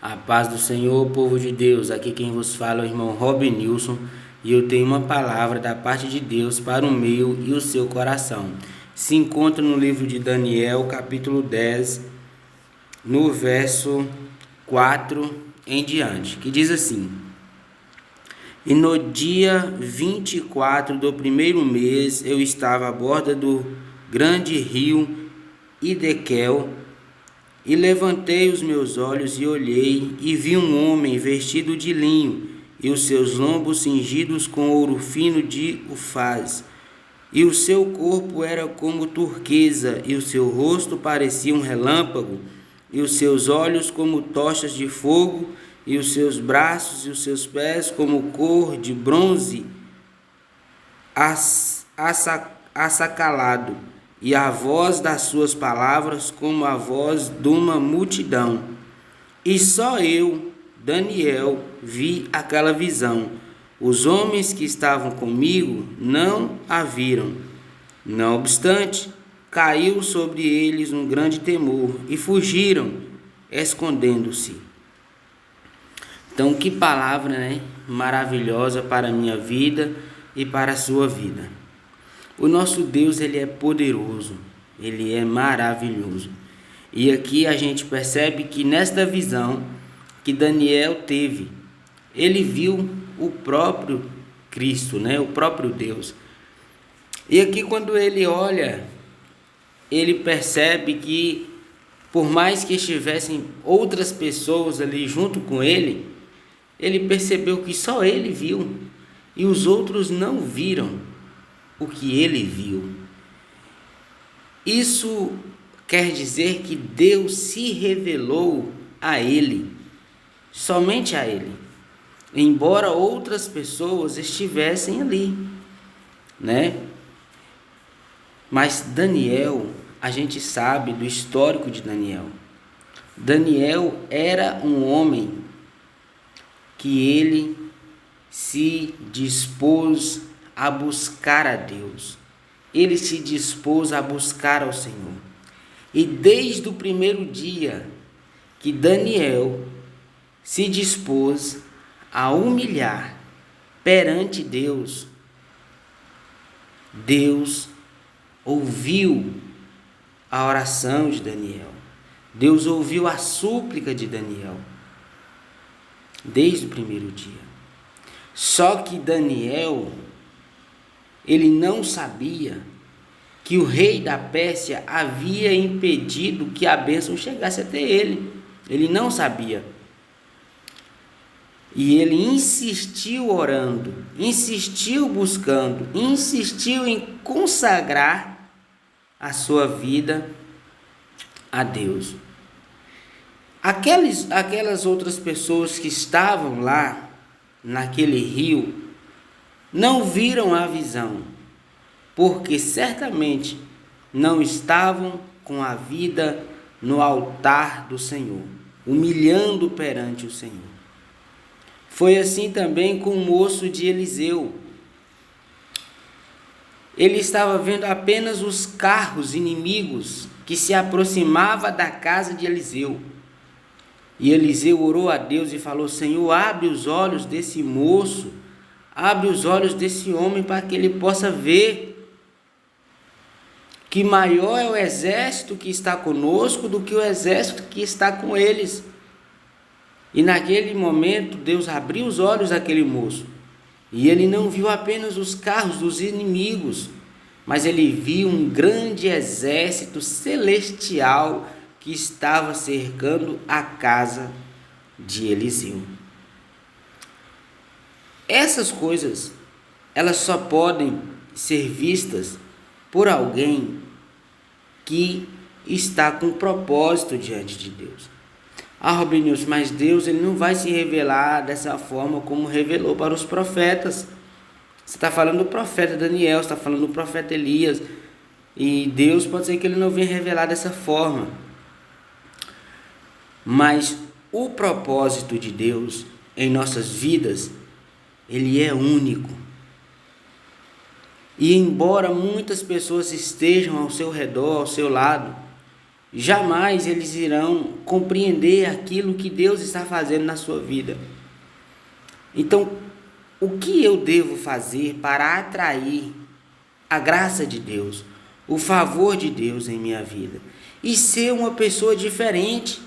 A paz do Senhor, povo de Deus. Aqui quem vos fala é o irmão Robin Nilson e eu tenho uma palavra da parte de Deus para o meu e o seu coração. Se encontra no livro de Daniel, capítulo 10, no verso 4 em diante, que diz assim: E no dia 24 do primeiro mês eu estava à borda do grande rio Idequel, e levantei os meus olhos e olhei, e vi um homem vestido de linho, e os seus lombos cingidos com ouro fino de Ufaz. E o seu corpo era como turquesa, e o seu rosto parecia um relâmpago, e os seus olhos como tochas de fogo, e os seus braços e os seus pés como cor de bronze assacalado, e a voz das suas palavras como a voz de uma multidão. E só eu, Daniel, vi aquela visão. Os homens que estavam comigo não a viram. Não obstante, caiu sobre eles um grande temor e fugiram, escondendo-se. Então, que palavra, né? Maravilhosa para a minha vida e para a sua vida. O nosso Deus, ele é poderoso, ele é maravilhoso. E aqui a gente percebe que nesta visão que Daniel teve, ele viu o próprio Cristo, né? O próprio Deus. E aqui quando ele olha, ele percebe que por mais que estivessem outras pessoas ali junto com ele, ele percebeu que só ele viu e os outros não viram o que ele viu. Isso quer dizer que Deus se revelou a ele, somente a ele, embora outras pessoas estivessem ali, né? Mas Daniel, a gente sabe do histórico de Daniel. Daniel era um homem que ele se dispôs a buscar a Deus. Ele se dispôs a buscar ao Senhor. E desde o primeiro dia que Daniel se dispôs a humilhar perante Deus, Deus ouviu a oração de Daniel. Deus ouviu a súplica de Daniel. Desde o primeiro dia. Só que Daniel, ele não sabia que o rei da Pérsia havia impedido que a bênção chegasse até ele. Ele não sabia. E ele insistiu orando, insistiu buscando, insistiu em consagrar a sua vida a Deus. Aquelas outras pessoas que estavam lá naquele rio não viram a visão, porque certamente não estavam com a vida no altar do Senhor, humilhando perante o Senhor. Foi assim também com o moço de Eliseu. Ele estava vendo apenas os carros inimigos que se aproximavam da casa de Eliseu. E Eliseu orou a Deus e falou: Senhor, abre os olhos desse moço, abre os olhos desse homem para que ele possa ver que maior é o exército que está conosco do que o exército que está com eles. E naquele momento Deus abriu os olhos daquele moço, e ele não viu apenas os carros dos inimigos, mas ele viu um grande exército celestial que estava cercando a casa de Eliseu. Essas coisas, elas só podem ser vistas por alguém que está com propósito diante de Deus. Robin Nilson, mas Deus, ele não vai se revelar dessa forma como revelou para os profetas. Você está falando do profeta Daniel, você está falando do profeta Elias, e Deus pode ser que ele não venha revelar dessa forma. Mas o propósito de Deus em nossas vidas, ele é único. E embora muitas pessoas estejam ao seu redor, ao seu lado, jamais eles irão compreender aquilo que Deus está fazendo na sua vida. Então, o que eu devo fazer para atrair a graça de Deus, o favor de Deus em minha vida? E ser uma pessoa diferente,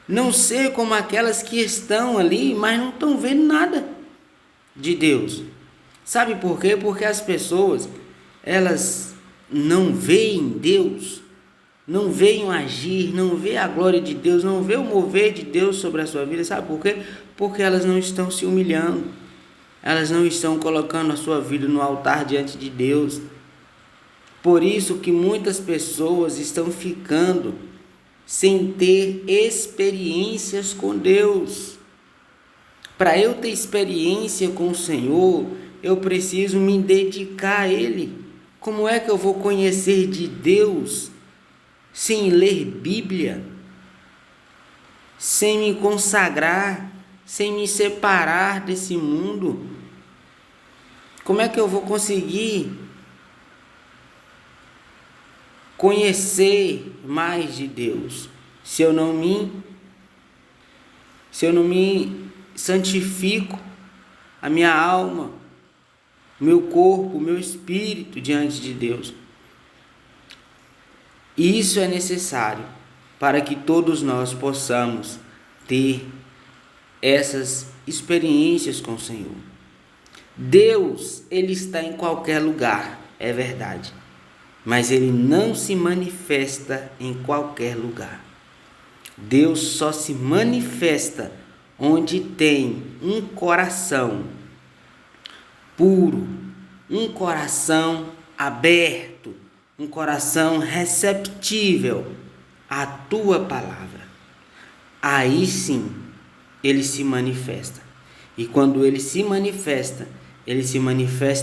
não ser como aquelas que estão ali, mas não estão vendo nada de Deus. Sabe por quê? Porque as pessoas, elas não veem Deus, não veem o agir, não veem a glória de Deus, não veem o mover de Deus sobre a sua vida. Sabe por quê? Porque elas não estão se humilhando, elas não estão colocando a sua vida no altar diante de Deus. Por isso que muitas pessoas estão ficando sem ter experiências com Deus. Para eu ter experiência com o Senhor, eu preciso me dedicar a Ele. Como é que eu vou conhecer de Deus sem ler Bíblia, sem me consagrar, sem me separar desse mundo? Como é que eu vou conseguir conhecer mais de Deus se eu não me santifico, a minha alma, meu corpo, meu espírito diante de Deus? Isso é necessário para que todos nós possamos ter essas experiências com o Senhor. Deus, Ele está em qualquer lugar, é verdade, mas Ele não se manifesta em qualquer lugar. Deus só se manifesta onde tem um coração puro, um coração aberto, um coração receptível à tua palavra. Aí sim Ele se manifesta. E quando Ele se manifesta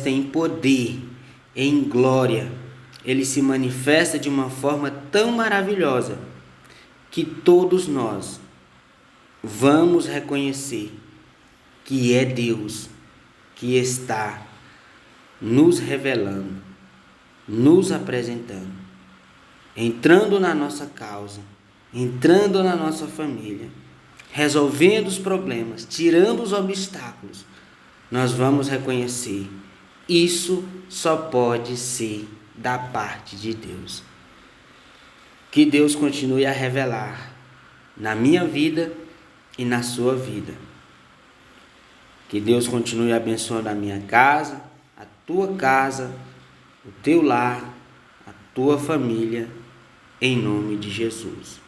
em poder, em glória. Ele se manifesta de uma forma tão maravilhosa que todos nós vamos reconhecer que é Deus que está nos revelando, nos apresentando, entrando na nossa causa, entrando na nossa família, resolvendo os problemas, tirando os obstáculos. Nós vamos reconhecer, isso só pode ser da parte de Deus. Que Deus continue a revelar na minha vida e na sua vida. Que Deus continue abençoando a minha casa, a tua casa, o teu lar, a tua família, em nome de Jesus.